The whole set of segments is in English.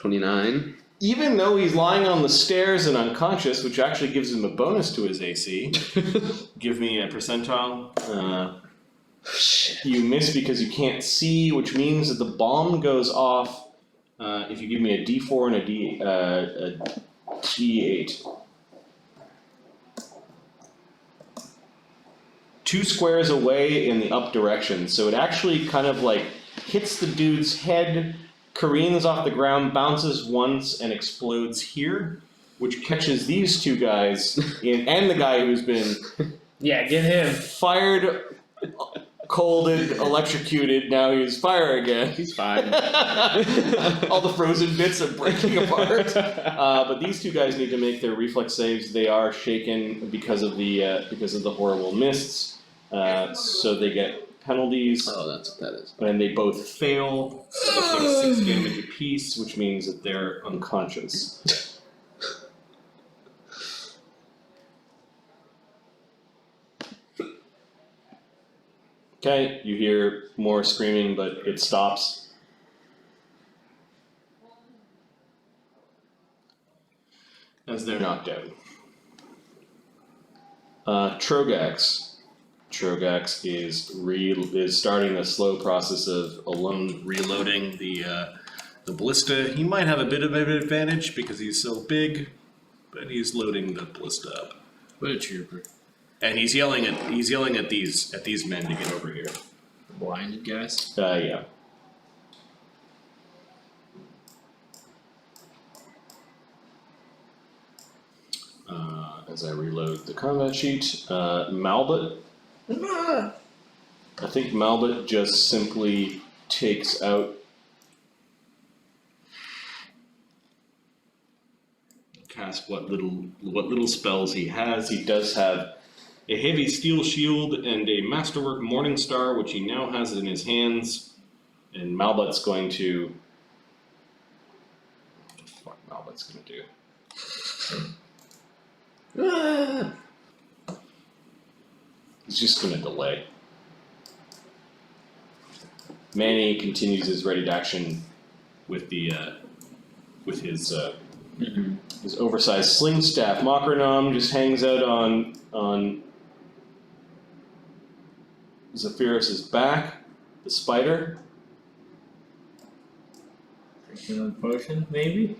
29. Even though he's lying on the stairs and unconscious, which actually gives him a bonus to his AC. Give me a percentile. You miss because you can't see, which means that the bomb goes off if you give me a D4 and a D8. 2 squares away in the up direction, so it actually kind of like hits the dude's head, careens off the ground, bounces once, and explodes here, which catches these 2 guys and the guy who's been Yeah, get him. fired, colded, electrocuted. Now he's fire again. He's fine. All the frozen bits are breaking apart. But these 2 guys need to make their reflex saves. They are shaken because of the horrible mists. So they get penalties. Oh, that's what that is. And they both fail. So they take 6 damage apiece, which means that they're unconscious. Okay, you hear more screaming, but it stops. As they're knocked out. Troggax. Troggax is starting the slow process of reloading the ballista. He might have a bit of an advantage because he's so big, but he's loading the ballista up. What a trooper. And he's yelling at these men to get over here. Blinded guys? Yeah. As I reload the combat sheet, Malbut. I think Malbut just simply takes out. Cast what little spells he has. He does have a heavy steel shield and a masterwork morning star, which he now has in his hands. And Malbut's going to. What the fuck Malbut's going to do? He's just going to delay. Manny continues his ready to action with his oversized sling staff. Makronom just hangs out on Zephyrus's back. The Spyder. Drinking a potion, maybe?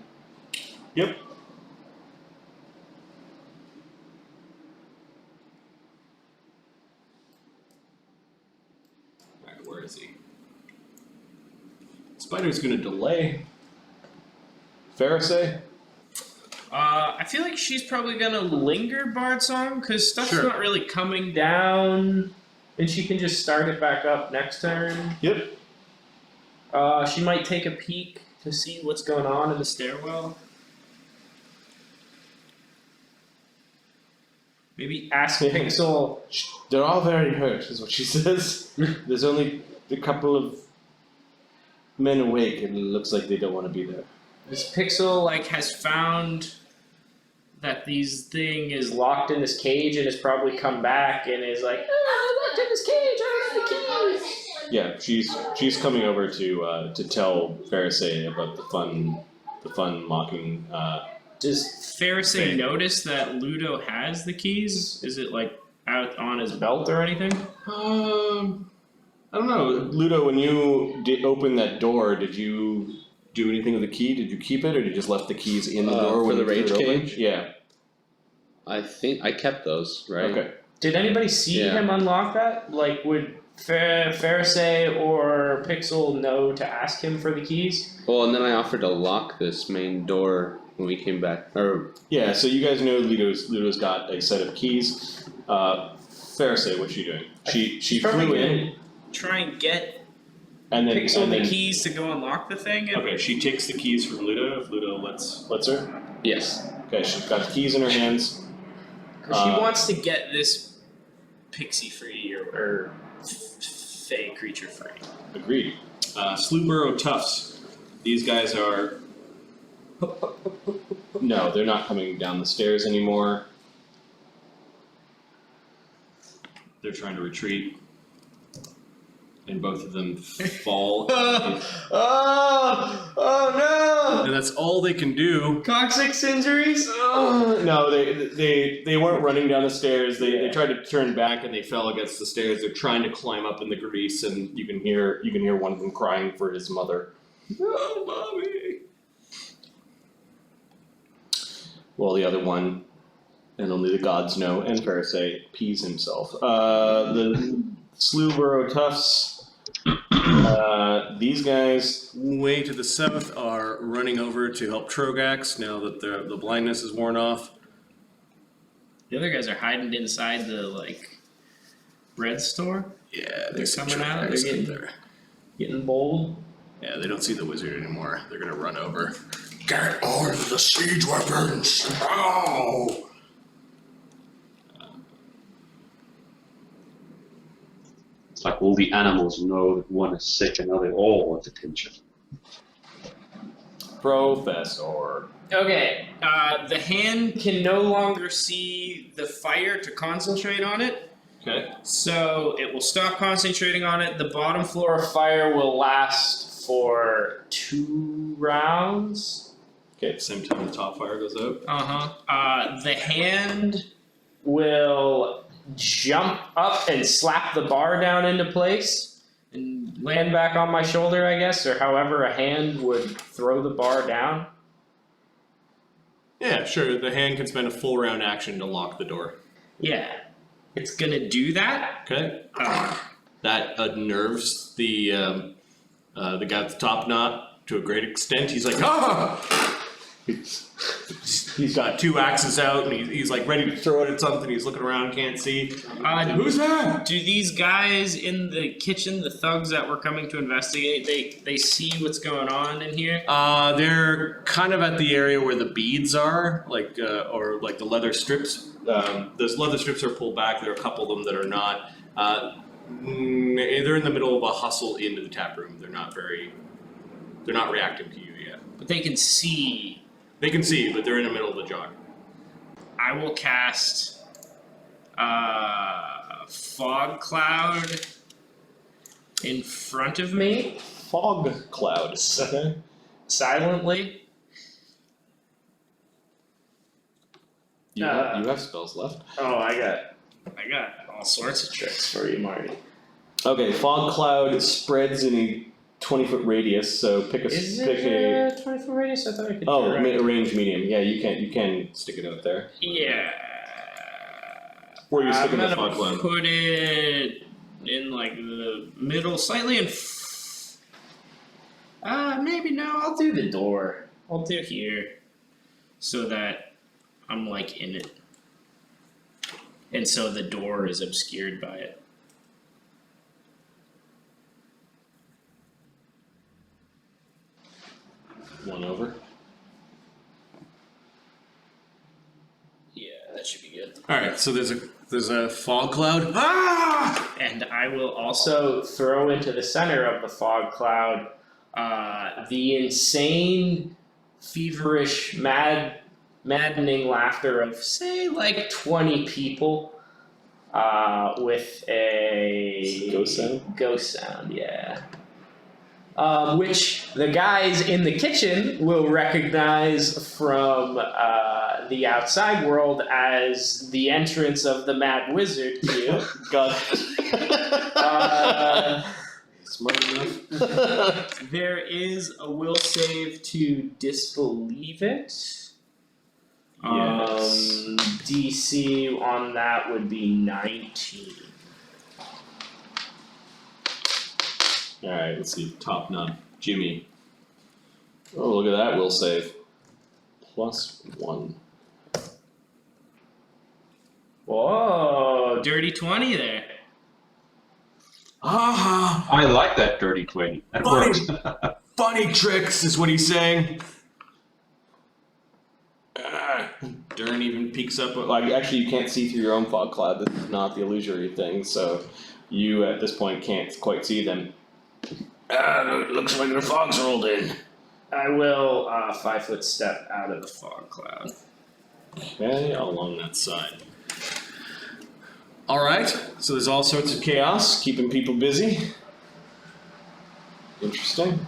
Yep. Alright, where is he? Spyder's gonna delay. Pharisee? I feel like she's probably gonna linger Bard Song, because stuff's Sure. not really coming down, and she can just start it back up next turn. Yep. She might take a peek to see what's going on in the stairwell. Maybe ask Pixel. They're all very hurt, is what she says. There's only a couple of men awake, and it looks like they don't want to be there. This Pixel has found that this thing is locked in this cage and has probably come back and is like, "Ah, locked in this cage, I don't have the keys." Yeah, she's coming over to tell Pharisee about the fun mocking. Does Pharisee Fake. notice that Ludo has the keys? Is it out on his belt or anything? I don't know, Ludo. When you did open that door, did you do anything with the key? Did you keep it, or did you just left the keys in the door for when the you threw rage it open? cage? Yeah. I think I kept those, right? Okay. Did anybody see Yeah. him unlock that? Would Pharisee or Pixel know to ask him for the keys? Well, and then I offered to lock this main door when we came back. Or Yeah. So you guys know Ludo's got a set of keys. Pharisee, what's she doing? She Probably flew gonna in try and get and then Pixel and the then, keys to go unlock the thing. And Okay, she takes the keys from Ludo. If Ludo lets her. yes, Okay, she's got the keys in her hands. she wants to get this pixie free or fey creature free. Agreed. Slewborough Tufts. These guys are. No, they're not coming down the stairs anymore. They're trying to retreat. And both of them fall. Oh no! And that's all they can do. Coccyx injuries? No, they weren't running down the stairs. They tried to turn back and they fell against the stairs. They're trying to climb up in the grease, and you can hear one of them crying for his mother. Oh, mommy! Well, the other one, and only the gods know, and Pharisee pees himself. The Slewborough Toughs. These guys way to the south are running over to help Troggax now that the blindness is worn off. The other guys are hiding inside the bread store. Yeah, They're coming out. They're getting bold. Yeah, they don't see the wizard anymore. They're gonna run over. Get all of the siege weapons now! It's like all the animals know that one is sick and now they all want attention. Professor. Okay, the hand can no longer see the fire to concentrate on it. Okay. So it will stop concentrating on it. The bottom floor of fire will last for 2 rounds. Okay, at the same time the top fire goes out. The hand will jump up and slap the bar down into place and land back on my shoulder, I guess, or however a hand would throw the bar down. Yeah, sure. The hand can spend a full round action to lock the door. Yeah, it's gonna do that. Okay. That unnerves the guy at the top knot to a great extent. He's like, ah! He's got 2 axes out, and he's like ready to throw it at something. He's looking around, can't see. Who's that? Do these guys in the kitchen, the thugs that were coming to investigate, they see what's going on in here? They're kind of at the area where the beads are, or the leather strips. Those leather strips are pulled back. There are a couple of them that are not. They're in the middle of a hustle into the tap room. They're not reacting to you yet. But they can see. They can see, but they're in the middle of the jog. I will cast fog cloud in front of me. Fog cloud. Okay. Silently. You have spells left. Oh, I got all sorts of tricks for you, Marty. Okay, fog cloud spreads in a 20-foot radius, so pick a. Is it a 20-foot radius? I thought I could. Oh, range medium. Yeah, you can stick it out there. Yeah. Where are you sticking the fog cloud? Put it in the middle, slightly in. Maybe no. I'll do the door. I'll do here, so that I'm in it, and so the door is obscured by it. One over. Yeah, that should be good. All right, so there's a fog cloud. Ah! And I will also throw into the center of the fog cloud the insane, feverish, maddening laughter of, say, 20 people with a Ghost sound, yeah. Which the guys in the kitchen will recognize from the outside world as the entrance of the Mad Wizard cue. Got it. Smart enough. There is a will save to disbelieve it. Yes. DC on that would be 19. Alright, let's see. Top none. Jimmy. Oh, look at that will save. +1. Whoa, dirty 20 there. Ah! I like that dirty 20. That Funny. works. Funny tricks is what he's saying. Dern even peeks up. Actually, you can't see through your own fog cloud. This is not the illusory thing, so you at this point can't quite see them. It looks like the fog's rolled in. I will 5-foot step out of the fog cloud. Okay, along that side. Alright, so there's all sorts of chaos, keeping people busy. Interesting.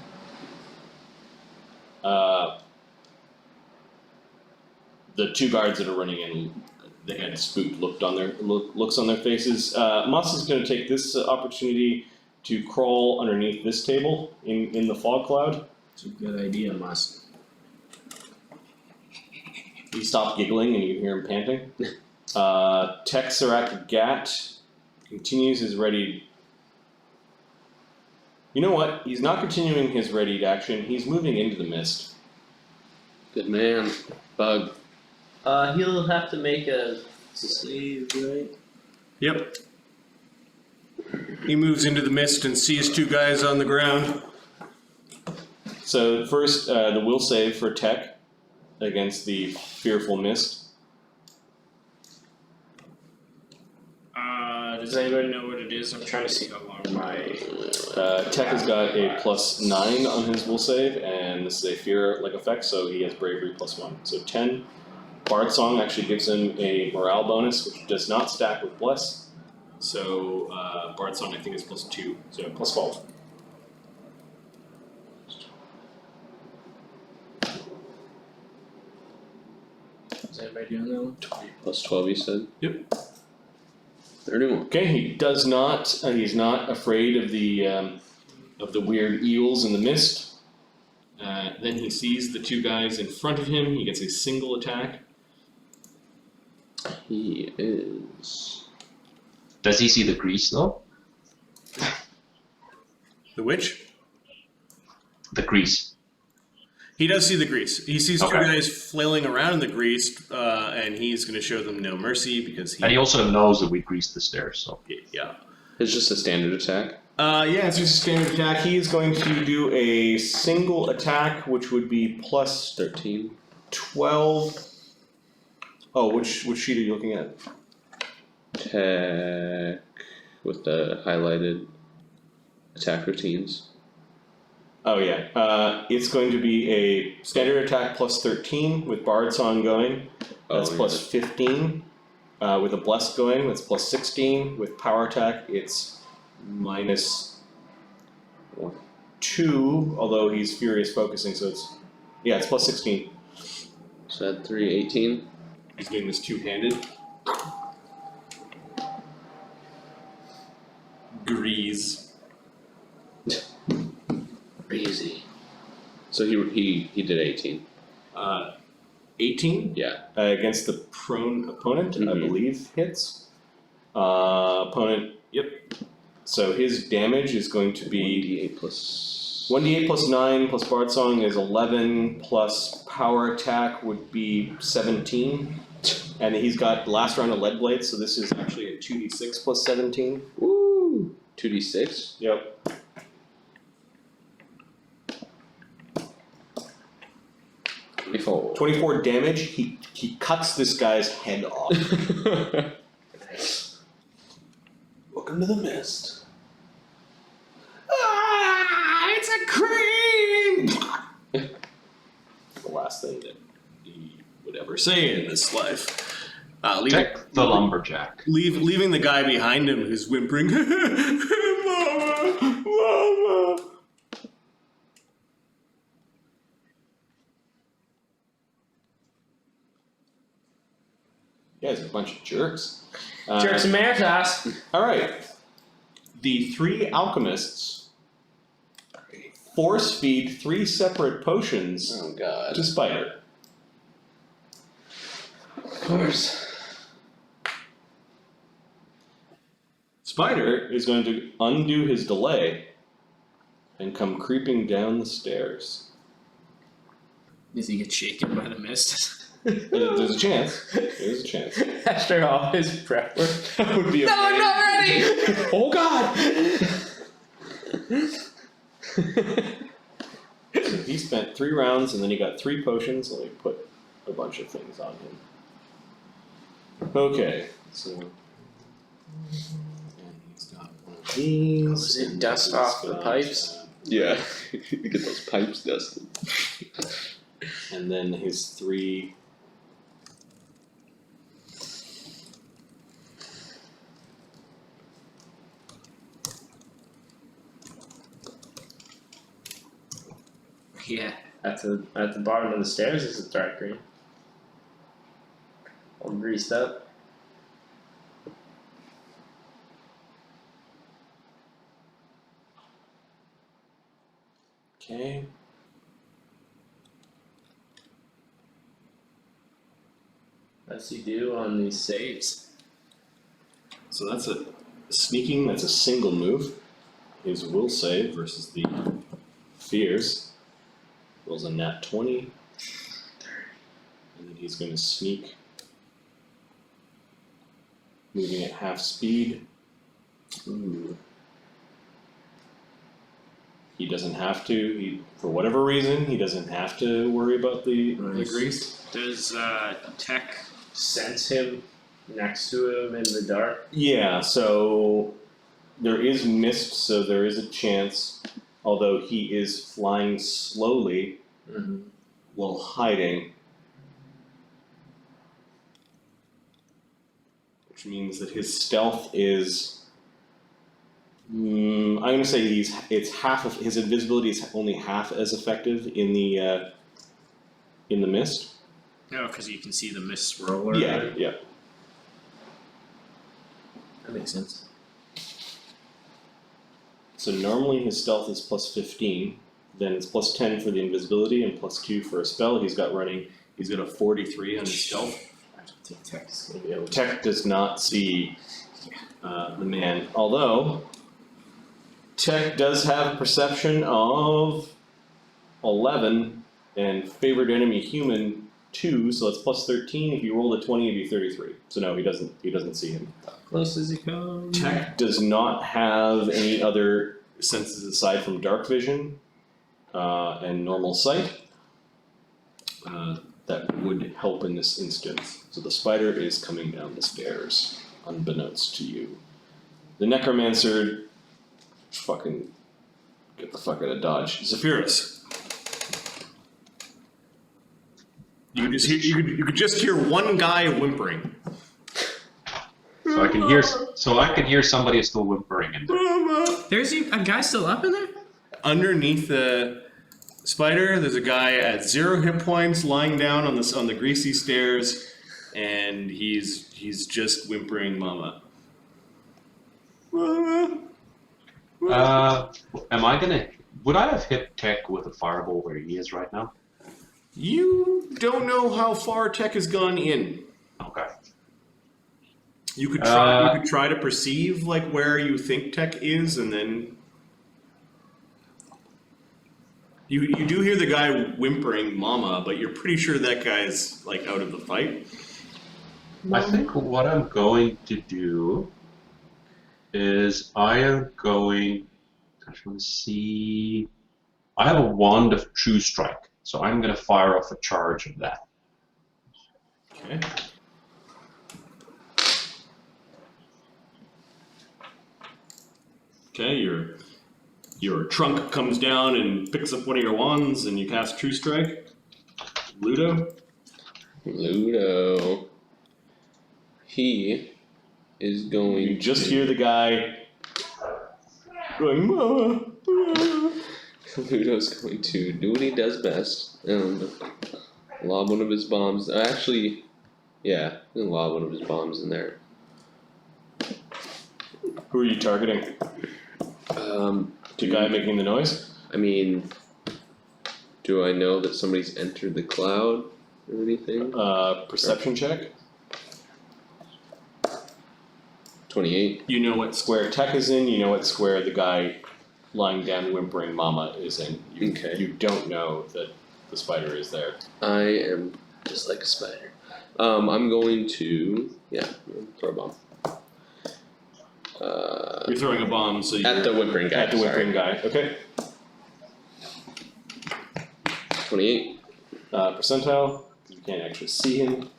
the two guards that are running in, they had spooked looks on their faces. Moss is going to take this opportunity to crawl underneath this table in the fog cloud. It's a good idea, Mus. He stopped giggling and you can hear him panting. Texarak Gat continues his ready. You know what? He's not continuing his readied action. He's moving into the mist. Good man. Bug. He'll have to make a save, right? Yep. He moves into the mist and sees two guys on the ground. So first, the will save for Tech against the fearful mist. Does anybody know what it is? I'm trying to see how long my... Tech has got a +9 on his will save, and this is a fear-like effect, so he has bravery +1. So 10. Bard Song actually gives him a morale bonus, which does not stack with Bless. So Bard Song I think is +2, so +12. Is anybody doing that one? 20 plus 12, you said? Yep. 31. Okay, he does not. He's not afraid of the weird eels in the mist. Then he sees the two guys in front of him. He gets a single attack. He is. Does he see the grease though? The which? The grease. He does see the grease. He sees two Okay. guys flailing around in the grease, and he's going to show them no mercy because And he also knows that we greased the stairs, so. yeah. It's just a standard attack. Yeah, it's just a standard attack. He is going to do a single attack, which would be plus 13. 12. Oh, which sheet are you looking at? Tech with the highlighted attack routines. Oh yeah, it's going to be a standard attack plus 13 with Bard Song going. That's Oh, plus 15. With a Blessed going, that's plus 16. With Power Attack, it's minus 2, although he's Furious Focusing, so it's plus 16. So add 3, 18. He's doing this two-handed. Grease. Crazy. So he did 18. 18? Yeah. Against the prone opponent, I Mhm. believe, hits. Opponent, yep. So his damage is going to be 1d8 plus. 1d8 plus 9 plus Bard Song is 11 plus Power Attack would be 17. And he's got last round of Lead Blades, so this is actually a 2d6 plus 17. Woo! 2d6. Yep. 24. 24 damage, he cuts this guy's head off. Welcome to the mist. Ah, it's a cream! The last thing that he would ever say in this life. Tech the lumberjack. Leaving the guy behind him who's whimpering, Mama, Mama. You guys are a bunch of jerks. Jerks Emeritus! Alright. The three alchemists force feed 3 separate potions Oh god. to Spyder. Of course. Spyder is going to undo his delay and come creeping down the stairs. Does he get shaken by the mist? There's a chance. There's a chance. After all his prep work. That would be No, I'm not ready! Oh god! So he spent 3 rounds and then he got 3 potions and they put a bunch of things on him. Okay, so. And he's got one of these. Does it and dust he's off the got, pipes? Yeah. Get those pipes dusted. And then his 3. Yeah, at the bottom of the stairs is a dark green. All greased up. Okay. What's he do on these saves? So that's a sneaking, that's a single move. His will save versus the fears. Rolls a nat 20. And then he's going to sneak. Moving at half speed. Ooh. He doesn't have to, for whatever reason, he doesn't have to worry about the grease. Does Tech sense him next to him in the dark? Yeah, so there is mist, so there is a chance, although he is flying slowly while hiding. Which means that his stealth is, I'm going to say it's half of, his invisibility is only half as effective in the mist. No, because you can see the mist swirl. Yeah. That makes sense. So normally his stealth is plus 15, then it's plus 10 for the invisibility and plus 2 for a spell. He's got a 43 on his stealth. I don't think Tech is going to be able to. Tech does not see the man, although Tech does have a perception of 11 and favored enemy human 2, so it's plus 13. If you roll a 20, it'd be 33. So no, he doesn't see him. How close does he come? Tech does not have any other senses aside from dark vision and normal sight. That would help in this instance. So the spider is coming down the stairs, unbeknownst to you. The necromancer, fucking get the fuck out of Dodge. Zephyrus. You could just hear one guy whimpering. So I can hear somebody still whimpering in there. There's a guy still up in there? Underneath the spider, there's a guy at 0 hit points lying down on the greasy stairs, and he's just whimpering mama. Would I have hit Tech with a fireball where he is right now? You don't know how far Tech has gone in. Okay. You could try to perceive like where you think Tech is, and then you do hear the guy whimpering "Mama," but you're pretty sure that guy's like out of the fight. I think what I'm going to do is I am going. I just want to see. I have a wand of True Strike, so I'm going to fire off a charge of that. Okay. Okay, your trunk comes down and picks up one of your wands, and you cast True Strike. Ludo. He is going. You just hear the guy going, "Mama." Ludo's going to do what he does best and lob one of his bombs. Actually, yeah, he's gonna lob one of his bombs in there. Who are you targeting? The guy making the noise? I mean, do I know that somebody's entered the cloud or anything? Perception check. 28. You know what square Tech is in, you know what square the guy lying down whimpering Mama is in. You don't know that the spider is there. I am just like a spider. I'm going to, throw a bomb. You're throwing a bomb, so you're At the whimpering guy. at the whimpering guy. Okay. 28. Percentile. You can't actually see him.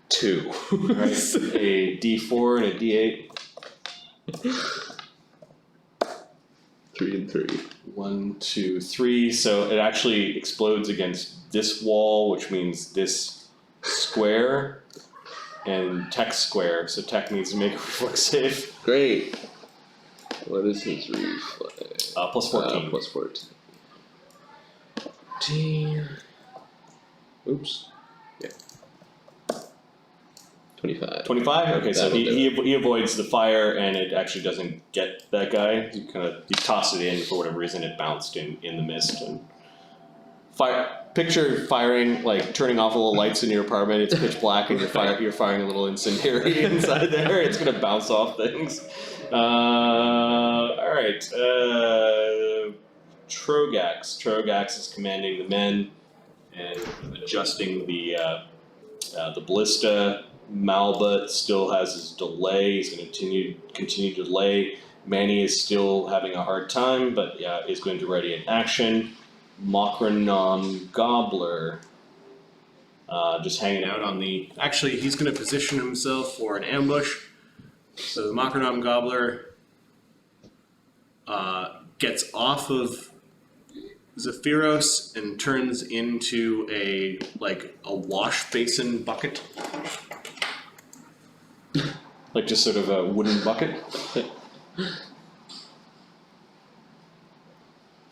2. Right. A D4 and a D8. 3 and 3. 1, 2, 3. So it actually explodes against this wall, which means this square and Tech's square. So Tech needs to make a reflex save. Great. What is his reflex? Plus 14. Plus 14. 14. Oops. Yeah. 25. 25? Okay, so That'll do he avoids the fire and it actually doesn't get that guy. You toss it in for whatever reason, it bounced in the mist and picture firing, like turning off all the lights in your apartment, it's pitch black and you're firing a little incendiary inside there, it's gonna bounce off things. Alright. Troggax is commanding the men and adjusting the ballista. Malbut still has his delay. He's going to continue to delay. Manny is still having a hard time, but yeah, is going to ready an action. Makranam Gobbler just hanging out on the. Actually, he's going to position himself for an ambush. So the Makranam Gobbler gets off of Zephyros and turns into a wash basin bucket. Like just sort of a wooden bucket.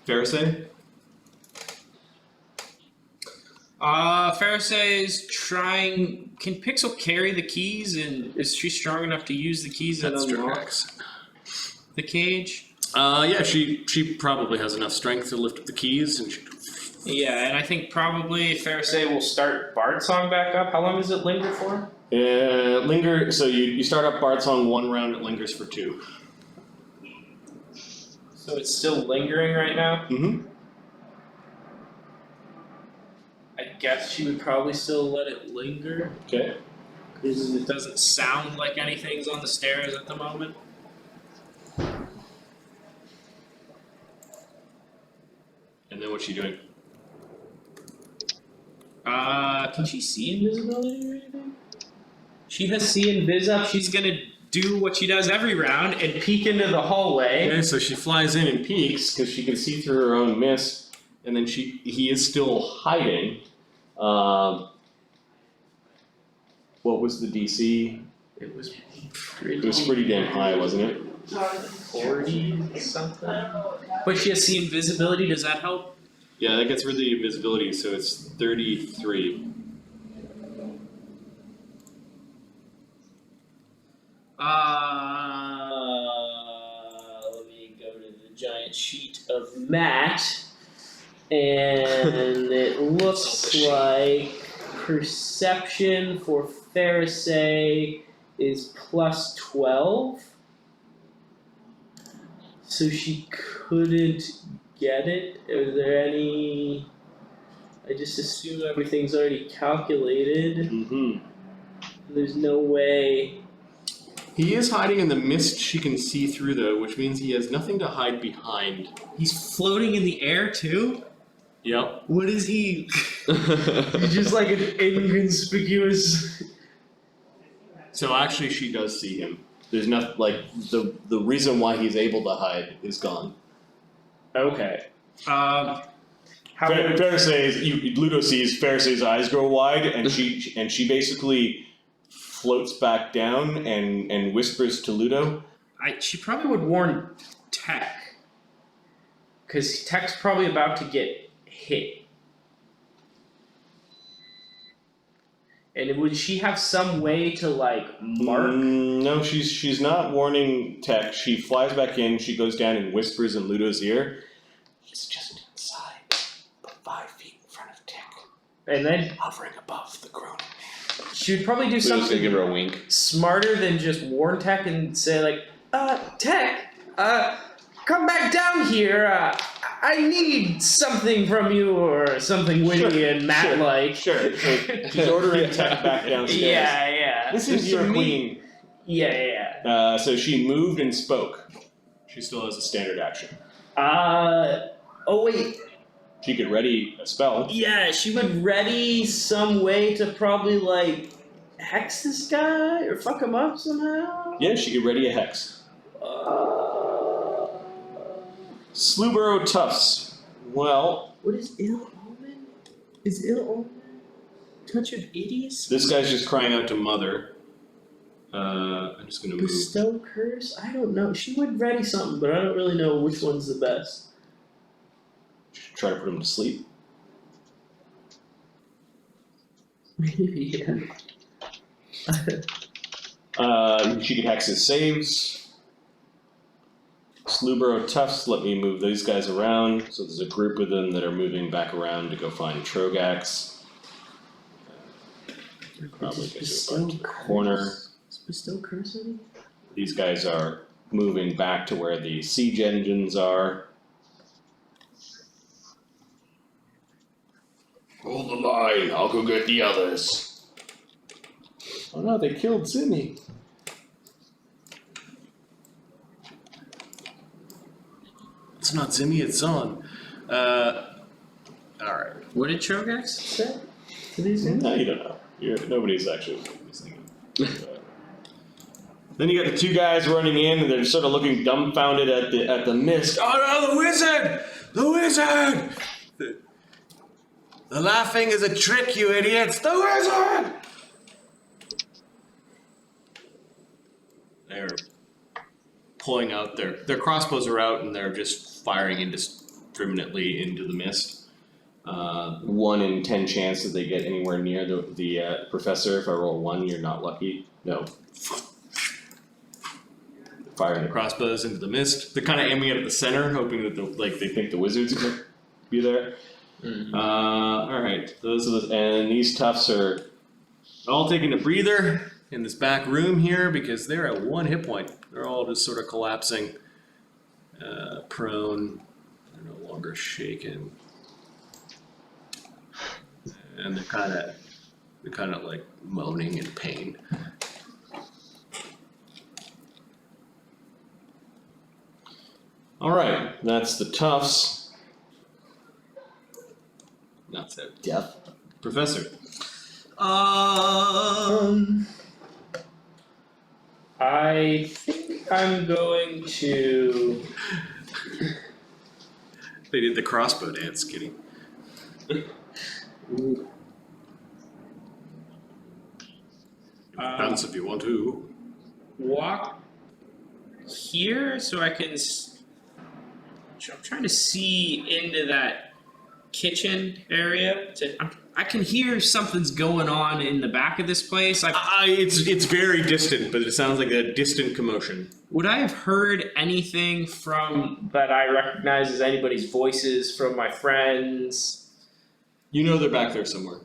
Pharisee? Pharisee is trying. Can Pixel carry the keys, and is she strong enough to use the keys and unlock the cage? Yeah, she probably has enough strength to lift up the keys, and Yeah, and I think probably Pharisee will start Bard Song back up. How long does it linger for? linger. So you start up Bard Song 1 round, it lingers for 2. So it's still lingering right now? Mm-hmm. I guess she would probably still let it linger. Okay. Because it doesn't sound like anything's on the stairs at the moment. And then what's she doing? Can she see invisibility or anything? She has see invis up. She's gonna do what she does every round and peek into the hallway. Okay, so she flies in and peeks because she can see through her own mist, and then he is still hiding. What was the DC? It was It was pretty damn high, wasn't it? 40 something. But she has see invisibility. Does that help? Yeah, that gets rid of the invisibility, so it's 33. Let me go to the giant sheet of Matt, and it looks like perception for Pharisee is plus 12, so she couldn't get it. Is there any? I just assume everything's already calculated. Mm-hmm. There's no way. He is hiding in the mist she can see through, though, which means he has nothing to hide behind. He's floating in the air too? Yep. What is he? He's just like an inconspicuous. So actually, she does see him. There's nothing like the reason why he's able to hide is gone. Okay. How Pharisee, Ludo sees Pharisee's eyes grow wide, and she basically floats back down and whispers to Ludo. she probably would warn Tech. Because Tech's probably about to get hit. And would she have some way to mark? No, she's not warning Tech. She flies back in, she goes down and whispers in Ludo's ear. He's just inside, but 5 feet in front of Tech. And then Hovering above the groaning. she would probably do Ludo's gonna something give her a wink. smarter than just warn Tech and say Tech, come back down here. I need something from you or something witty and Matt-like. Sure. She's ordering Tech back downstairs. Yeah. This is your queen. Yeah. So she moved and spoke. She still has a standard action. Oh wait. She could ready a spell. Yeah, she would ready some way to probably hex this guy or fuck him up somehow. Yeah, she could ready a hex. Slewborough Tufts. Well, What is ill omen? Is ill omen touch of idiocy? this guy's just crying out to mother. I'm just gonna move. Bestow curse? I don't know. She would ready something, but I don't really know which one's the best. Try to put him to sleep. Maybe, yeah. She can hex his saves. Slewborough Tufts let me move these guys around, so there's a group of them that are moving back around to go find Troggax. Probably going to go back to the corner. Bestow curse on you? These guys are moving back to where the siege engines are. Hold the line, I'll go get the others. Oh no, they killed Zimmy. It's not Zimmy, it's Zon. Alright. What did Troggax say to these guys? No, you don't know. Nobody's actually looking at this thing. Then you got the two guys running in, and they're sort of looking dumbfounded at the mist. Oh no, the wizard! The wizard! The laughing is a trick, you idiots! The wizard! They're pulling out their crossbows are out, and they're just firing indiscriminately into the mist. 1 in 10 chance that they get anywhere near the professor. If I roll 1, you're not lucky. No. Firing the Crossbows into the mist. They're kind of aiming at the center, hoping that they think the wizard's gonna be there. Mm-hmm. All right, those are and these toughs are all taking a breather in this back room here because they're at 1 hit point. They're all just sort of collapsing, prone. They're no longer shaken, and they're kind of like moaning in pain. all right. That's the toughs. Not so. Death. Professor. I think I'm going to. They did the crossbow dance, Kitty. Bounce if you want to. Walk here so I can. I'm trying to see into that kitchen area. I can hear something's going on in the back of this place. It's very distant, but it sounds like a distant commotion. Would I have heard anything from that I recognize as anybody's voices from my friends? You know they're back there somewhere.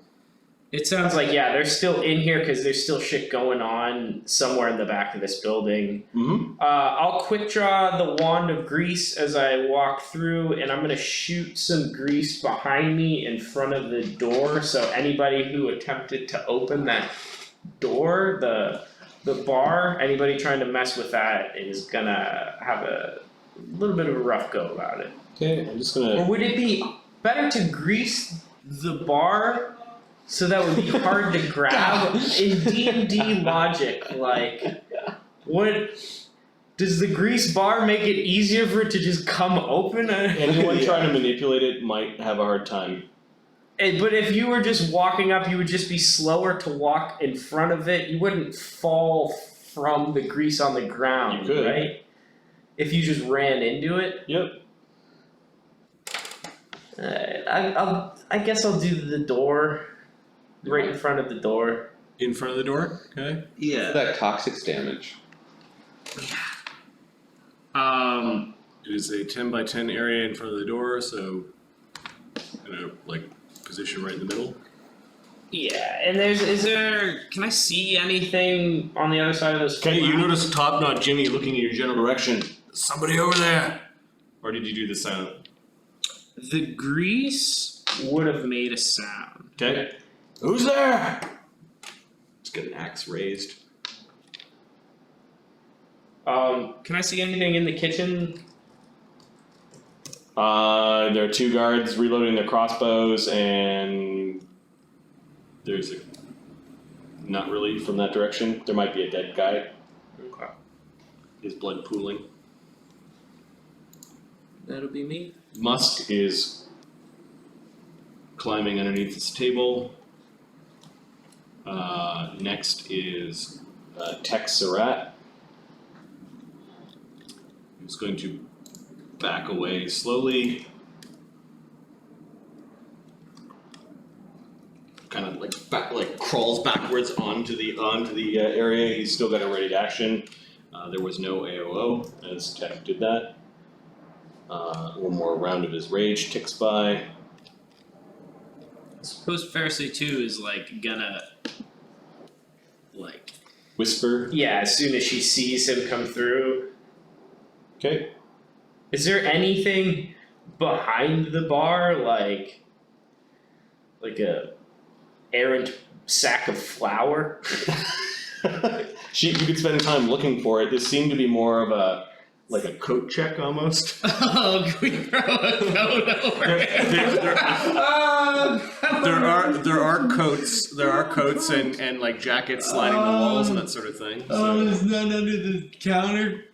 It sounds like, yeah, they're still in here because there's still shit going on somewhere in the back of this building. Mm-hmm. I'll quick draw the wand of grease as I walk through, and I'm going to shoot some grease behind me in front of the door, so anybody who attempted to open that door, the bar, anybody trying to mess with that is going to have a little bit of a rough go about it. Okay, I'm just Or gonna. would it be better to grease the bar so that would be hard to grab? In D&D logic, like, what does the grease bar make it easier for it to just come open? Anyone trying to manipulate it might have a hard time. But if you were just walking up, you would just be slower to walk in front of it. You wouldn't fall from the grease on the ground, You could. right? If you just ran into it. Yep. I guess I'll do the door. Right in front of the door. In front of the door, okay? Yeah. That toxic damage. It is a 10 by 10 area in front of the door, so position right in the middle. Yeah, and can I see anything on the other side of this? Okay, you flap? notice Top Knot Jimmy looking in your general direction. Somebody over there. Or did you do the silent? The grease would have made a sound. Okay. Who's there? Let's get an axe raised. Can I see anything in the kitchen? There are 2 guards reloading their crossbows, and there's a. Not really from that direction. There might be a dead guy. Okay. His blood pooling. That'll be me. Musk is climbing underneath this table. Next is Tex Surratt, who's going to back away slowly. kind of like crawls backwards onto the area. He's still got a ready action. There was no AOO as Tech did that. One more round of his rage ticks by. I suppose Pharisee 2 is gonna Whisper. yeah, as soon as she sees him come through. Okay. Is there anything behind the bar like a errant sack of flour? You could spend time looking for it. This seemed to be more of a coat check almost. Oh, can we throw a coat over it? There are coats and like jackets lining the walls and that sort of thing. So. There's none under the counter.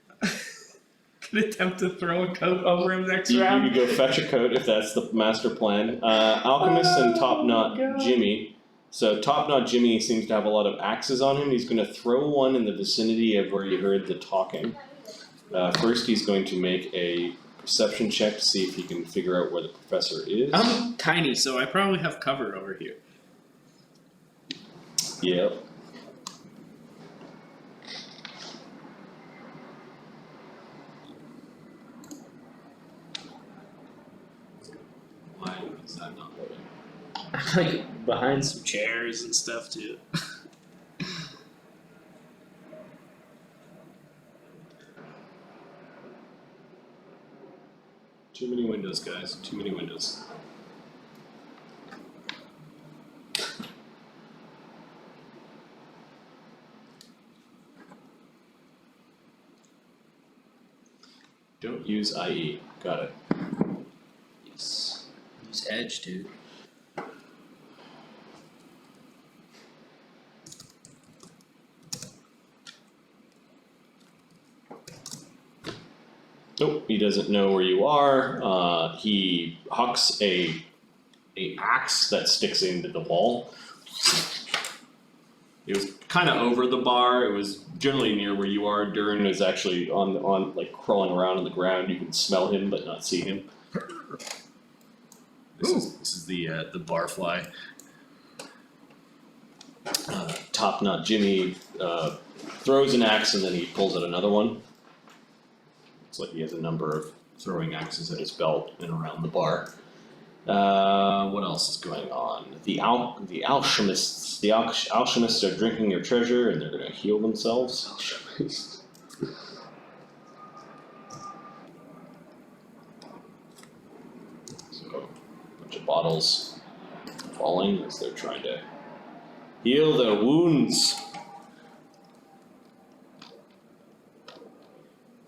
Can attempt to throw a coat over him next You round. could go fetch a coat if that's the master plan. Alchemist and Top Knot Jimmy. So Top Knot Jimmy seems to have a lot of axes on him. He's going to throw one in the vicinity of where you heard the talking. First, he's going to make a perception check to see if he can figure out where the professor is. I'm tiny, so I probably have cover over here. Yep. Why is that not loading? I'm behind some chairs and stuff too. Too many windows, guys. Too many windows. Don't use IE. Got it. Yes. Use edge, dude. Nope, he doesn't know where you are. He hucks a axe that sticks into the wall. It was kind of over the bar. It was generally near where you are. Durin is actually on like crawling around on the ground. You can smell him but not see him. This is the barfly. Top Knot Jimmy throws an axe and then he pulls out another one. Looks like he has a number of throwing axes at his belt and around the bar. What else is going on? The alchemists are drinking your treasure and they're going to heal themselves. Alchemists. So, a bunch of bottles falling as they're trying to heal their wounds.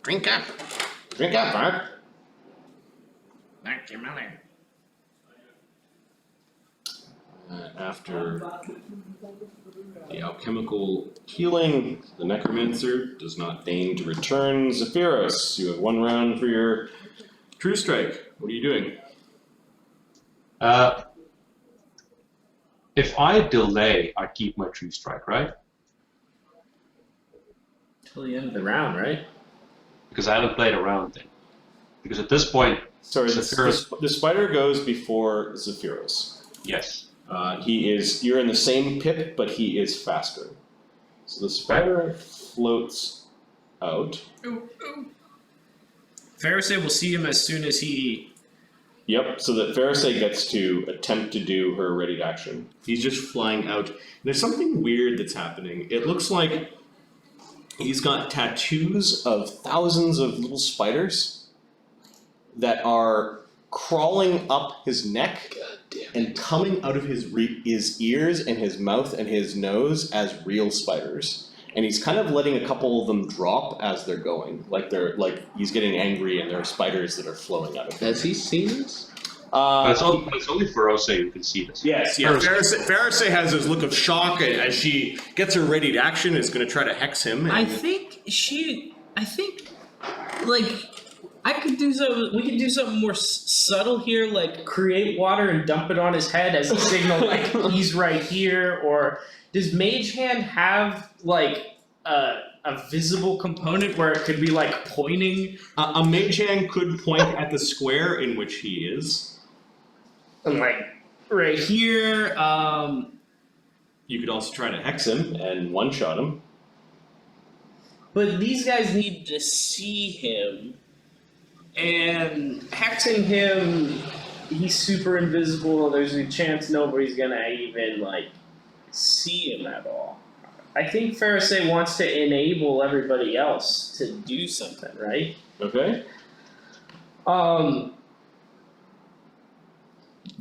Drink up, Mark. Thank you, Miller. After the alchemical healing, the necromancer does not deign to return. Zephyros, you have 1 round for your true strike. What are you doing? If I delay, I keep my true strike, right? Till the end of the round, right? Because I haven't played around then. Because at this point, Sorry, the Zephyros- spider goes before Zephyros. yes. You're in the same pit, but he is faster. So the spider floats out. Pharisee will see him as soon as he. Yep, so that Pharisee gets to attempt to do her ready to action. He's just flying out. There's something weird that's happening. It looks like He's got tattoos of thousands of little spiders that are crawling up his neck and coming out of his ears and his mouth and his nose as real spiders. And he's kind of letting a couple of them drop as they're going. Like he's getting angry and there are spiders that are flowing out of him. Has he seen this? But it's only for Rose who can see this. Yes, yeah. Pharisee has this look of shock as she gets her ready to action. Is going to try to hex him. I think I could do something. We could do something more subtle here, like create water and dump it on his head as a signal, like he's right here. Or does Mage Hand have like a visible component where it could be like pointing? A mage hand could point at the square in which he is. And like right here, You could also try to hex him and one-shot him. But these guys need to see him, and hexing him, he's super invisible. There's a chance nobody's gonna even like see him at all. I think Pharisee wants to enable everybody else to do something, right? Okay.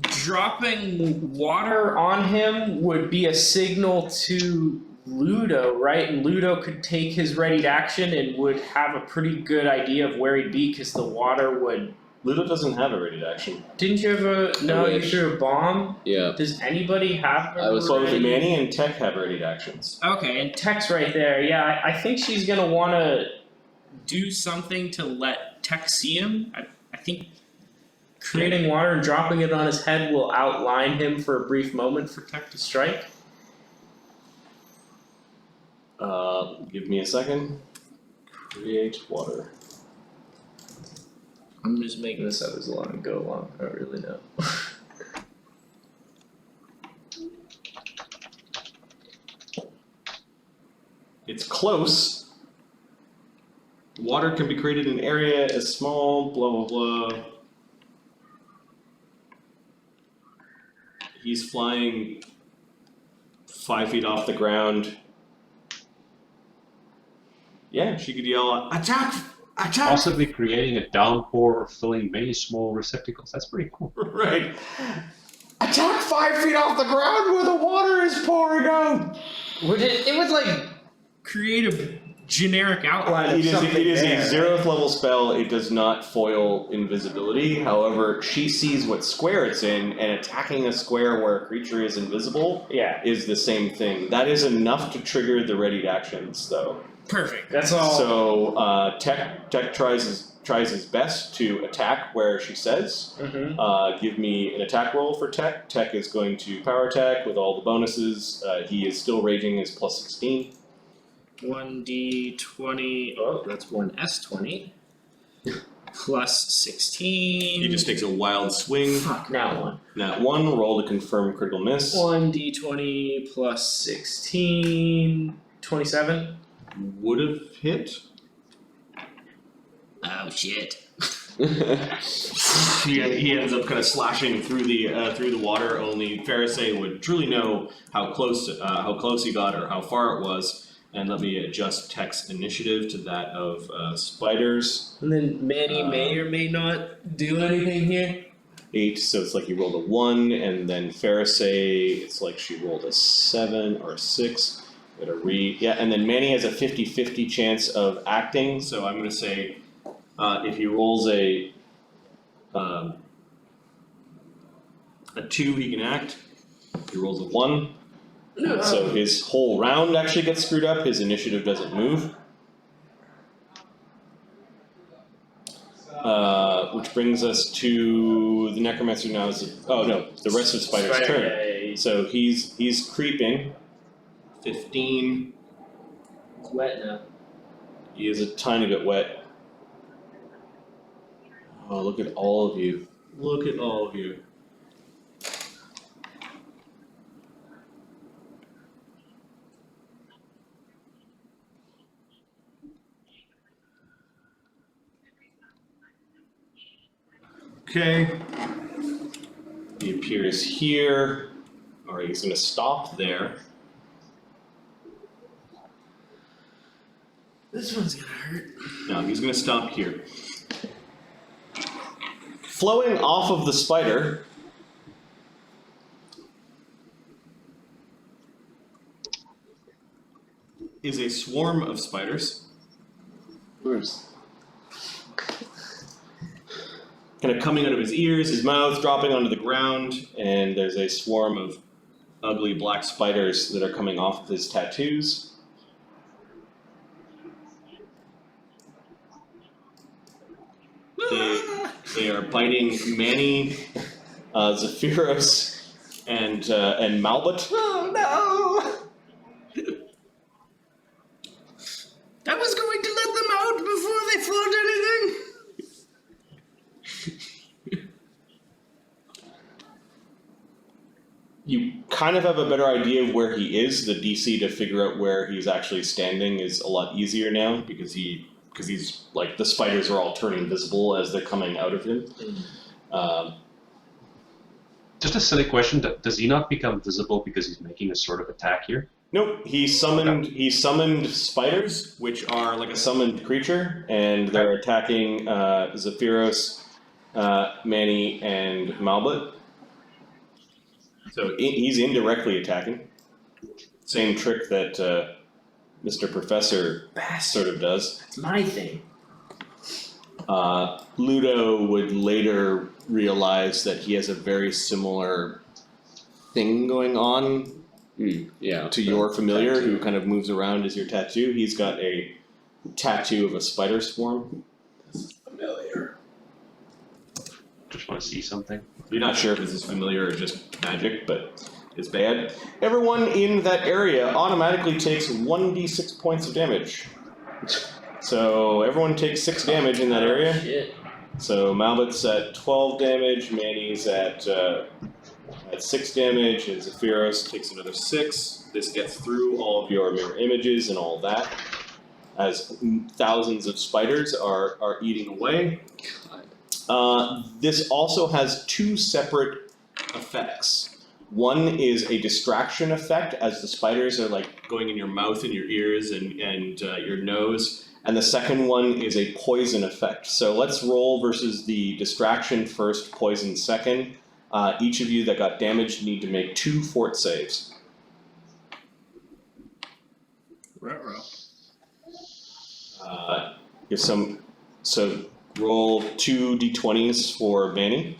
Dropping water on him would be a signal to Ludo, right? And Ludo could take his readied action and would have a pretty good idea of where he'd be because the water would. Ludo doesn't have a ready action. Didn't you have a. No, you wish. threw a bomb? Yeah. Does anybody have a I was So ready- Manny and Tech have ready actions. Okay, and Tech's right there. Yeah, I think she's gonna want to do something to let Tech see him. I think creating water and dropping it on his head will outline him for a brief moment for Tech to strike. Give me a second. Create water. I'm just making this up as a long go along. I don't really know. It's close. Water can be created in an area as small, blah blah blah. He's flying 5 feet off the ground. Yeah, she could yell, "Attack! Attack!" Possibly creating a downpour or filling many small receptacles. That's pretty cool. Right. Attack 5 feet off the ground where the water is pouring out. Would it would like create a generic outline of It something is there, a 0th level spell. It does not foil invisibility. However, she sees what square it's in, and attacking a square where a creature is invisible Yeah, is the same thing. That is enough to trigger the readied actions, though. perfect. That's all. So Tech tries his best to attack where she says. Mhm. Give me an attack roll for Tech. Tech is going to power attack with all the bonuses. He is still raging his plus 16. 1d20. Oh, that's one S20. Plus 16. He just takes a wild swing. Fuck, now one. That one, roll to confirm critical miss. 1d20 plus 16. 27. Would have hit. Oh shit. He ends up kind of slashing through the water. Only Pharisee would truly know how close he got or how far it was. And let me adjust Tech's initiative to that of Spyder's. And then Manny may or may not do anything here. 8, so it's like you rolled a 1, and then Pharisee, it's like she rolled a 7 or a 6. Yeah, and then Manny has a 50-50 chance of acting, so I'm going to say if he rolls a 2, he can act. If he rolls a 1, so his whole round actually gets screwed up, his initiative doesn't move. Which brings us to the Necromancer now is, oh no, the rest of Spyder's turn. Yeah. So he's creeping. 15. It's wet now. He is a tiny bit wet. Oh, look at all of you. Look at all of you. Okay. He appears here. Alright, he's gonna stop there. This one's gonna hurt. No, he's gonna stop here. Flowing off of the spider is a swarm of spiders. Where's Kind of coming out of his ears, his mouth dropping onto the ground, and there's a swarm of ugly black spiders that are coming off of his tattoos. They are biting Manny, Zephyros, and Malbut. Oh no! I was going to let them out before they fought anything. You kind of have a better idea of where he is. The DC to figure out where he's actually standing is a lot easier now because he's like the spiders are all turning visible as they're coming out of him. Just a silly question: does he not become visible because he's making a sort of attack here? Nope, he summoned spiders, which are like a summoned creature, and they're attacking Zephyros, Manny, and Malbut. So he's indirectly attacking. Same trick that Mr. Professor sort of does. It's my thing. Ludo would later realize that he has a very similar thing going on to your familiar, who kind of moves around as your tattoo. He's got a tattoo of a spider swarm. Familiar. Just want to see something. You're not sure if this is familiar or just magic, but it's bad. Everyone in that area automatically takes 1d6 points of damage. So everyone takes 6 damage in that area. Shit. So Malbut's at 12 damage, Manny's at 6 damage, and Zephyros takes another 6. This gets through all of your mirror images and all that, as thousands of spiders are eating away. This also has 2 separate effects. One is a distraction effect, as the spiders are like going in your mouth and your ears and your nose. And the second one is a poison effect. So let's roll versus the distraction first, poison second. Each of you that got damaged need to make 2 fort saves. So roll 2 d20s for Manny.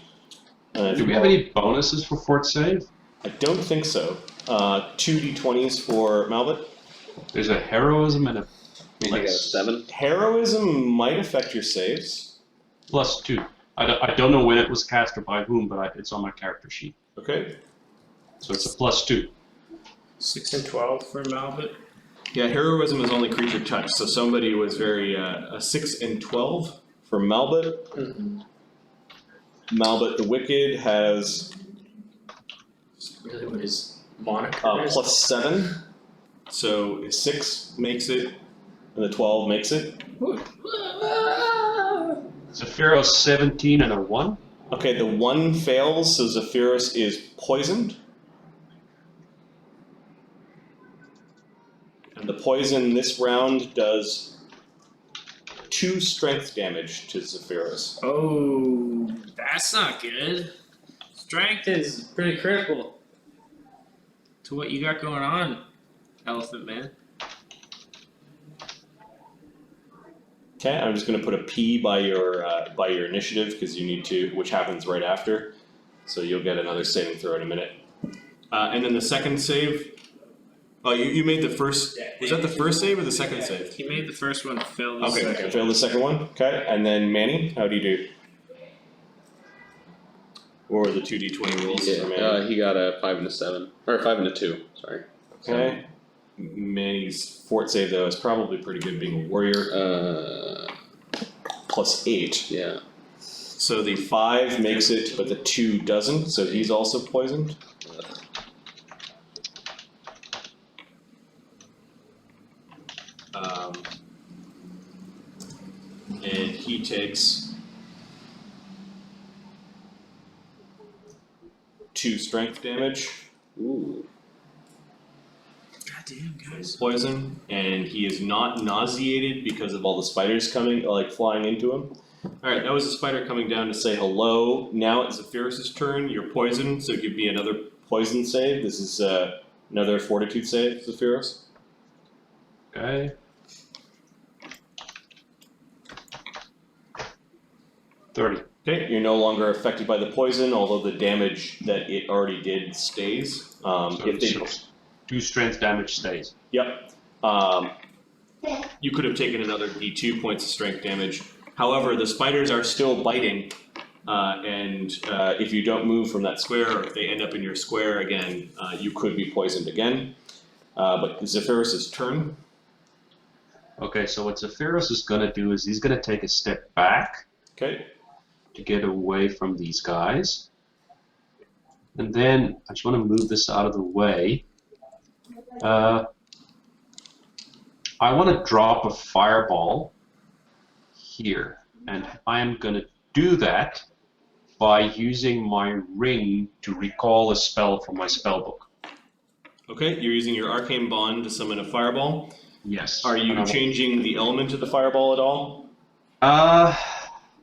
Do we have any bonuses for fort save? I don't think so. 2 d20s for Malbut. There's a heroism and a I got a 7. Heroism might affect your saves. +2. I don't know when it was cast or by whom, but it's on my character sheet. Okay. So it's a +2. 6 and 12 for Malbut. Yeah, heroism is only creature touch, so somebody was very a 6 and 12 for Malbut. Mm-hmm. Malbut the Wicked has Really, what his moniker is? +7. So 6 makes it, and the 12 makes it. Zephyros 17 and a 1. Okay, the 1 fails, so Zephyros is poisoned. And the poison this round does 2 strength damage to Zephyros. Oh, that's not good. Strength is pretty critical to what you got going on, Elephant Man. Okay, I'm just going to put a P by your initiative because you need to, which happens right after. So you'll get another saving throw in a minute. And then the second save. Oh, you made the first. Was that the first save or the second save? He made the first one, failed the Okay, second. failed the second one. Okay, and then Manny, how do you do? Or the 2d20 rolls for Manny? He got a 5 and a 7. Or 5 and a 2, sorry. Okay. Manny's fort save though is probably pretty good being a warrior. +8. Yeah. So the 5 makes it, but the 2 doesn't, so he's also poisoned. And he takes 2 strength damage. Ooh. Goddamn, guys. Poison, and he is not nauseated because of all the spiders coming, like flying into him. Alright, that was a spider coming down to say hello. Now it's Zephyros' turn. You're poisoned, so give me another poison save. This is another fortitude save, Zephyros. Okay. 30. Okay, you're no longer affected by the poison, although the damage that it already did stays. If they, 2 strength damage stays. Yep. You could have taken another d2 points of strength damage. However, the spiders are still biting, and if you don't move from that square, or if they end up in your square again, you could be poisoned again. But Zephyros' turn. Okay, so what Zephyros is going to do is he's going to take a step back Okay. to get away from these guys. And then I just want to move this out of the way. I want to drop a fireball here, and I'm going to do that by using my ring to recall a spell from my spellbook. Okay, you're using your arcane bond to summon a fireball. Yes. Are you changing the element of the fireball at all?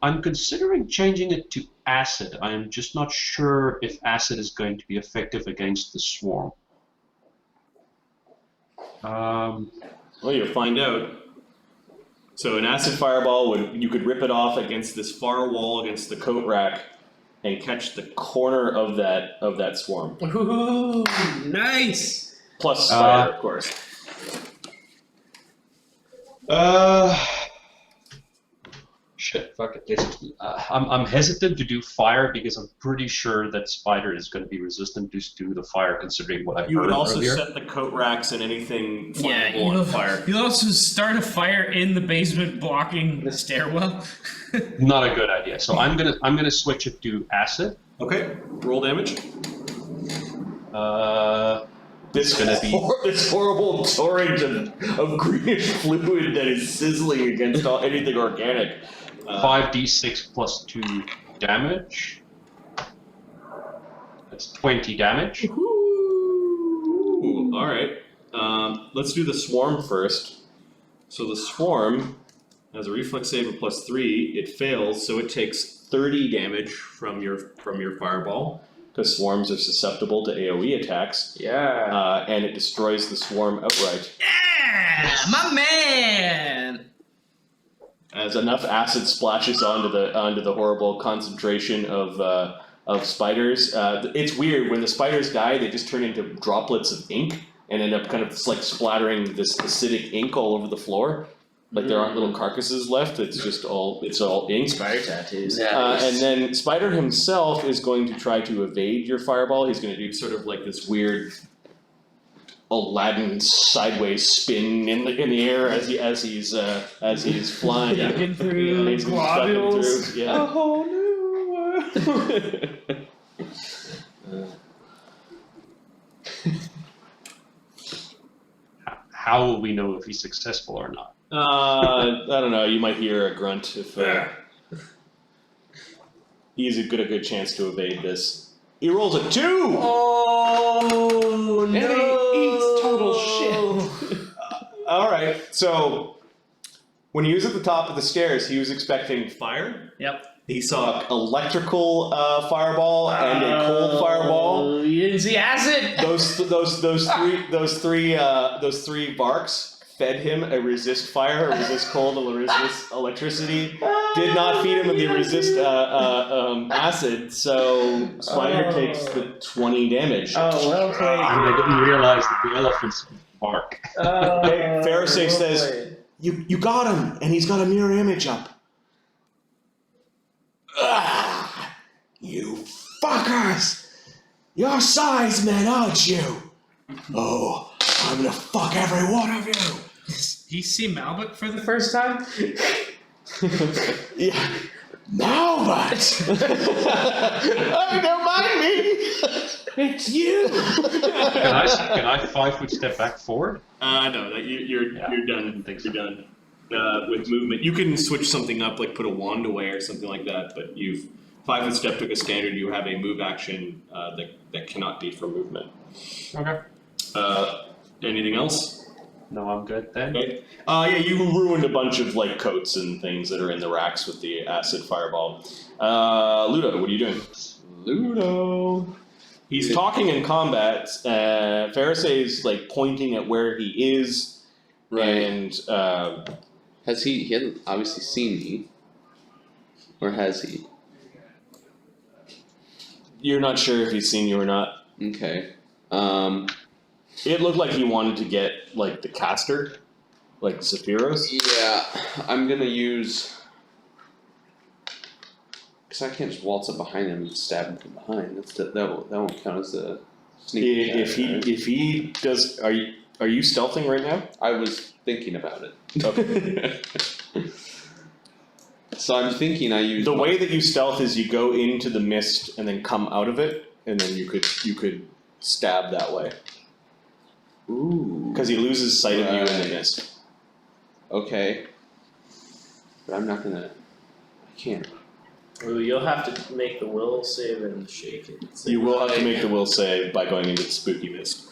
I'm considering changing it to acid. I am just not sure if acid is going to be effective against the swarm. Well, you'll find out. So an acid fireball you could rip it off against this far wall against the coat rack and catch the corner of that swarm. Ooh, nice. Plus fire, of course. Shit, fuck it. I'm hesitant to do fire because I'm pretty sure that Spyder is going to be resistant to the fire, considering what I've You heard would also earlier. set the coat racks and anything Yeah, flammable on fire. you'll also start a fire in the basement blocking the stairwell. Not a good idea. So I'm gonna switch it to acid. Okay, roll damage. It's gonna be This horrible torrent of greenish fluid that is sizzling against anything organic. 5d6 plus 2 damage. That's 20 damage. Ooh, all right. Let's do the swarm first. So the swarm has a reflex save of +3. It fails, so it takes 30 damage from your fireball, because swarms are susceptible to AOE attacks. Yeah. And it destroys the swarm outright. Yeah, my man. As enough acid splashes onto the horrible concentration of spiders. It's weird, when the spiders die, they just turn into droplets of ink and end up kind of like splattering this acidic ink all over the floor. Like there aren't little carcasses left. It's just all ink. Spider tattoos. And then Spyder himself is going to try to evade your fireball. He's going to do sort of like this weird Aladdin sideways spin in the air as he's flying. Ducking through He's ducking globules. through, yeah. A whole new world. How will we know if he's successful or not? I don't know. You might hear a grunt if he has a good chance to evade this. He rolls a 2. Oh And he eats total shit. All right. So when he was at the top of the stairs, he was expecting fire. Yep. He saw electrical fireball and a cold fireball. You didn't see acid. Those three barks fed him a resist fire, a resist cold, a resist electricity. Did not feed him the resist acid, so Spyder takes the 20 damage. Oh, well played. I didn't realize that the elephants bark. Okay, Pharisee says, You got him, and he's got a mirror image up. Ah, you fuckers! You're size men, aren't you? Oh, I'm gonna fuck every one of you! You see Malbut for the first time? Yeah. Now what? Oh, don't mind me! It's you! Can I 5-foot step back forward? No, you're done. You're done. With movement, you can switch something up, like put a wand away or something like that. But you've 5-foot step took a standard. You have a move action that cannot be for movement. Okay. Anything else? No, I'm good then. Okay. Yeah, you ruined a bunch of like coats and things that are in the racks with the acid fireball. Ludo, what are you doing? Ludo. He's talking in combat. Pharisee like pointing at where he is, and He hasn't obviously seen me. Or has he? You're not sure if he's seen you or not. Okay. It looked like he wanted to get like the caster, like Sephiroth. Yeah, I'm gonna use. Because I can't just waltz up behind him and stab him from behind. That won't count as a sneak attack, right? If he does, are you stealthing right now? I was thinking about it. Okay. So I'm thinking I use The way that you stealth is you go into the mist and then come out of it, and then you could stab that way. Ooh. Because he loses sight of you in the Right. mist. Okay. But I'm not gonna. I can't. Ooh, you'll have to make the will save and shake it. You will have to make the will save by going into the spooky mist.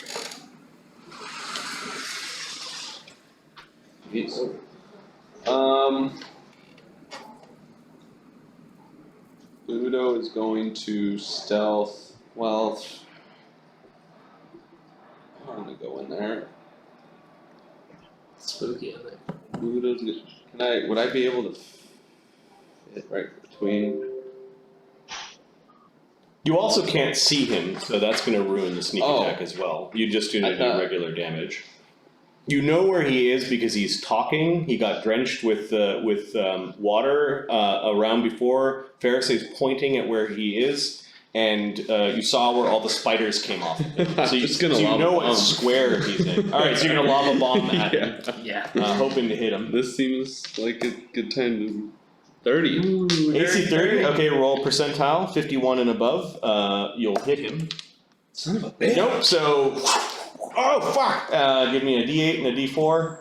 He's, Udo is going to stealth. Well, I'm gonna go in there. Spooky, I think. Udo's good. Would I be able to fit right between? You also can't see him, so that's going to ruin the sneak Oh. attack as well. You just do I do thought- regular damage. You know where he is because he's talking. He got drenched with water around before. Farisay's pointing at where he is, and you saw where all the spiders came off. So you, Just gonna so you lob know a what bomb. square he's in. All right, so you're gonna lob a bomb at him, Yeah. Yeah. hoping to hit him. This seems like a good time to 30. AC 30. Okay, roll percentile 51 and above. You'll hit him. Son of a bitch. Nope. So, oh fuck! Give me a D8 and a D4.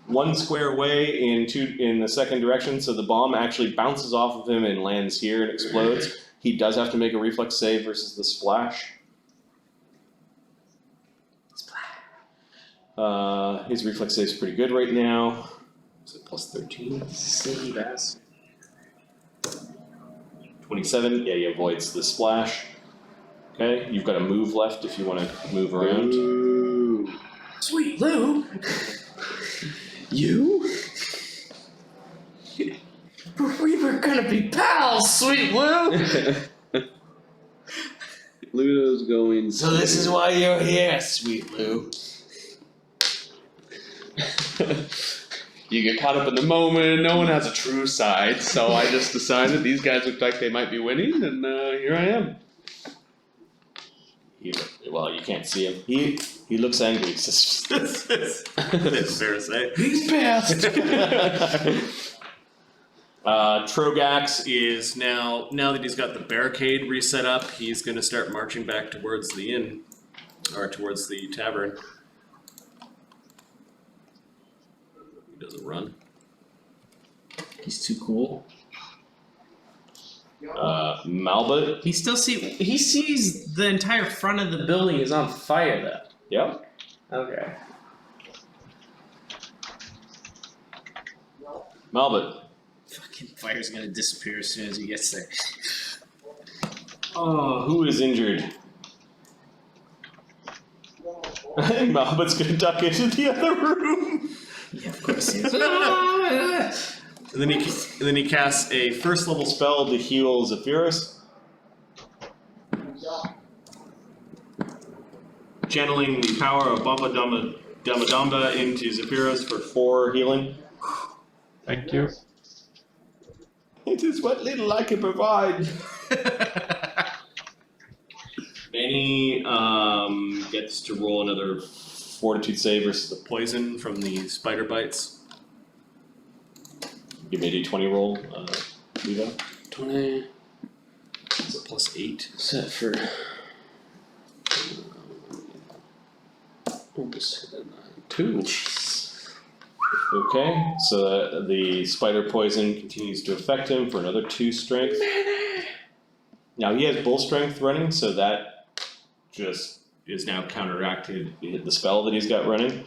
One square away in the second direction, so the bomb actually bounces off of him and lands here and explodes. He does have to make a reflex save versus the splash. His reflex save is pretty good right now. Is it plus 13? Sneaky bastard. 27. Yeah, he avoids the splash. Okay, you've got a move left if you want to move around. Ooh. Sweet Lou! You? We were gonna be pals, Sweet Lou! Ludo's going. So this is why you're here, Sweet Lou. You get caught up in the moment, and no one has a true side, so I just decided these guys looked like they might be winning, and here I am. Well, you can't see him. He looks angry. That's fair to say. He's pissed! Troggax is now that he's got the barricade reset up, he's going to start marching back towards the inn, or towards the tavern. He does a run. He's too cool. Malbut. He sees the entire front of the building is on fire though. Yep. Okay. Malbut. Fucking fire's gonna disappear as soon as he gets there. Oh, who is injured? I think Malbut's gonna duck into the other room. Yeah, of course he is. And then he casts a first level Spell to heal Zephyrus. channeling the power of Bamba Damba into Zephyrus for 4 healing. Thank you. It is what little I can provide. Manny gets to roll another Fortitude save versus the poison from the spider bites. Give me a D20 roll, Levi. 20. It's a +8. Set for. Two. Okay, so the spider poison continues to affect him for another 2 strength. Now he has bull strength running, so that just is now counteracted the spell that he's got running.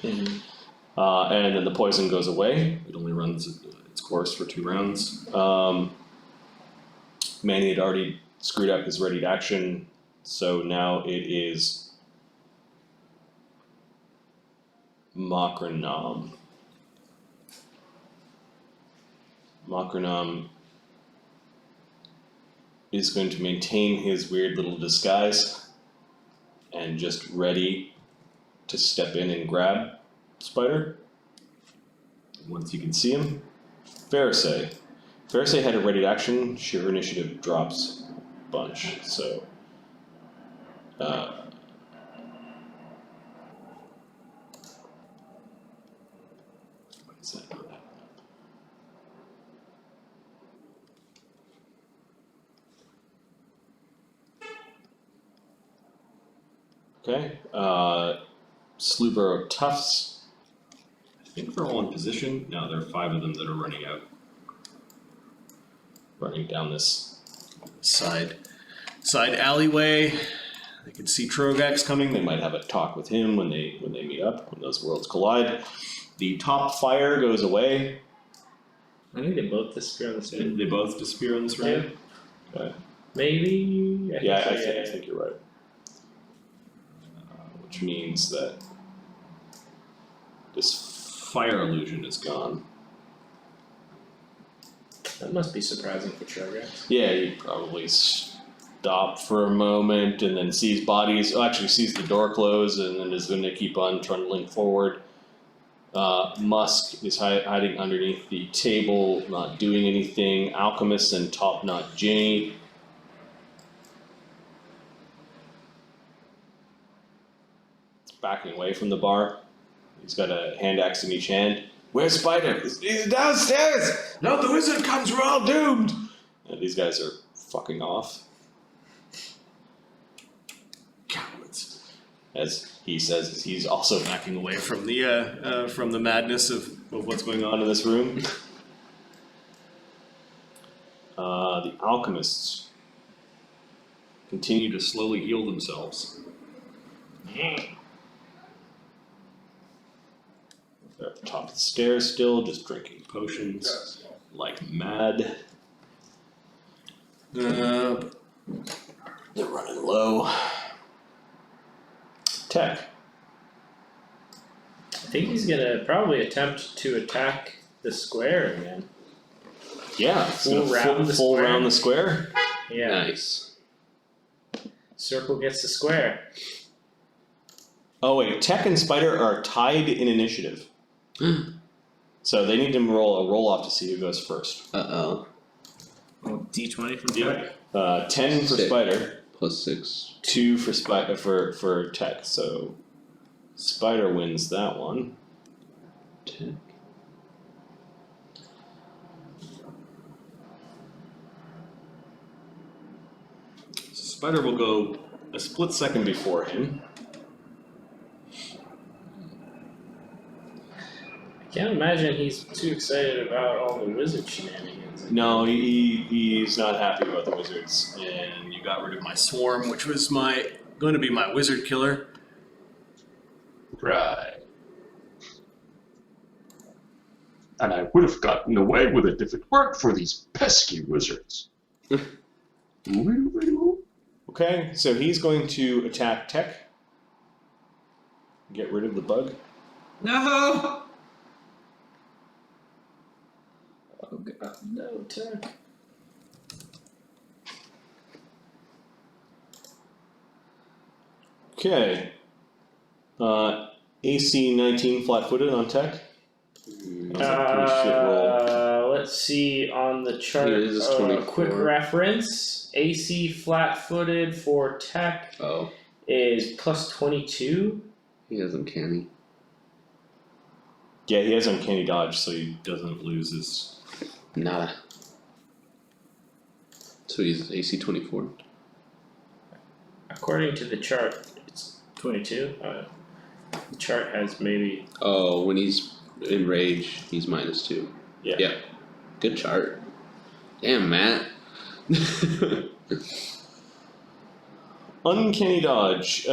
And then the poison goes away. It only runs its course for 2 rounds. Manny had already screwed up his ready to action, so now it is Makranam. Makranam is going to maintain his weird little disguise and just ready to step in and grab Spyder. Once you can see him. Farisay. Farisay had a ready to action. Her initiative drops a bunch, so what is that? Okay. Slewborough Tufts. I think they're all in position. No, there are 5 of them that are running out. Running down this Side alleyway. They can see Troggax coming. They might have a talk with him when they meet up, when those worlds collide. The top fire goes away. I think they both disappear on the same. They both disappear on this round. Okay. Maybe. I think you're right. Which means that this fire illusion is gone. That must be surprising for Troggax. Yeah, he probably stop for a moment and then sees bodies. Oh, actually, sees the door close and then is going to keep on trundling forward. Musk is hiding underneath the table, not doing anything. Alchemist and Top Knot Jenny. Backing away from the bar. He's got a hand axe in each hand. Where's Spyder? He's downstairs! No, the wizard comes, we're all doomed! And these guys are fucking off. Cowards. As he says, as he's also backing away from the madness of what's going on in this room. The alchemists continue to slowly heal themselves. They're at the top of the stairs still, just drinking potions like mad. They're running low. Tech. I think he's gonna probably attempt to attack the square again. Yeah, Full round the full square. round the square. Yeah. Nice. Circle gets the square. Oh wait, Tech and Spyder are tied in initiative. So they need to roll a roll off to see who goes first. Uh-oh. Oh, D20 from Yeah. 10 for Six. Spyder, +6. 2 for Tech. So Spyder wins that one. 10. So Spyder will go a split second before him. I can't imagine he's too excited about all the wizard shenanigans. No, he's not happy about the wizards, and you got rid of My swarm, which was going to be my wizard killer. Right. And I would have gotten away with it if it weren't for these pesky wizards. Okay, so he's going to attack Tech. Get rid of the bug. No! Oh god, no, Tech. Okay. AC 19 flat-footed on Tech. That was a pretty shit roll. Let's see on the chart. It is 24. Quick reference: AC flat-footed for Tech Oh, is plus 22. he has uncanny. Yeah, he has uncanny dodge, so he doesn't lose his. Nada. So he's AC 24. According to the chart, it's 22. The chart has maybe. Oh, when he's in rage, he's -2. Yeah. Yeah. Good chart. Damn, Matt. Uncanny dodge.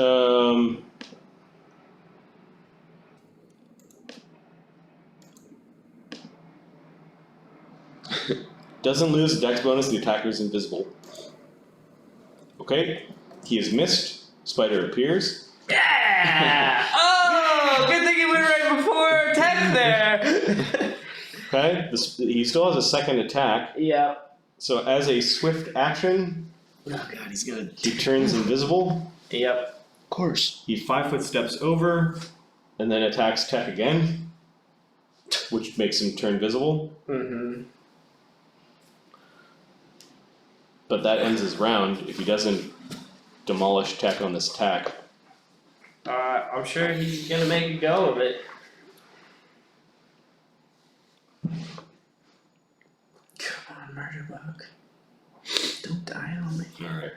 Doesn't lose the dex bonus, the attacker is invisible. Okay, he is missed. Spyder appears. Yeah! Oh, good thing he went right before Tech there. Okay, he still has a second attack. Yeah. So as a swift action, Oh god, he's gonna. he turns invisible. Yep. Of course. He 5-foot steps over, and then attacks Tech again, which makes him turn visible. Mm-hmm. But that ends his round if he doesn't demolish Tech on this attack. I'm sure he's gonna make a go of it. Come on, murder bug. Don't die on me. Alright.